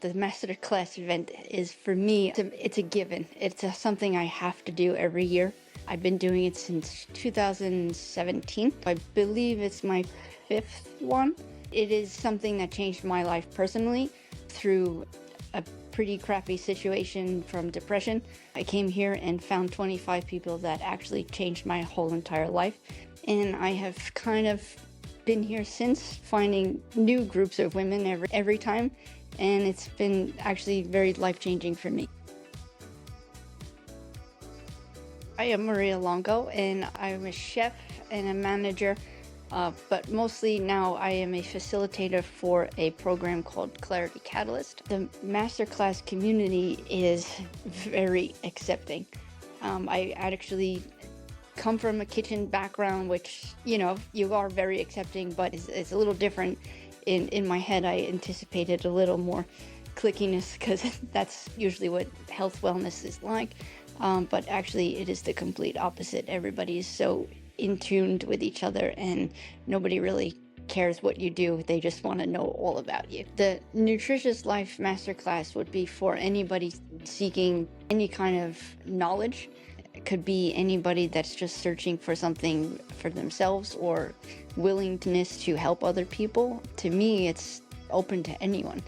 The masterclass event is, for me, it's a given. It's something I have to do every year. I've been doing it since 2017. I believe it's my 5th one. It is something that changed my life personally through a pretty crappy situation from depression. I came here and found 25 people that actually changed my whole entire life. And I have kind of been here since, finding new groups of women every time. And it's been actually very life-changing for me. I am Maria Longo, and I'm a chef and a manager, but mostly now I am a facilitator for a program called Clarity Catalyst. The masterclass community is very accepting. I actually come from a kitchen background, which, you are very accepting, but it's a little different. In my head, I anticipated a little more clickiness, because that's usually what health wellness is like. But actually, it is the complete opposite. Everybody is so in tuned with each other, and nobody really cares what you do. They just want to know all about you. The Nutritious Life Masterclass would be for anybody seeking any kind of knowledge. It could be anybody that's just searching for something for themselves or willingness to help other people. To me, it's open to anyone.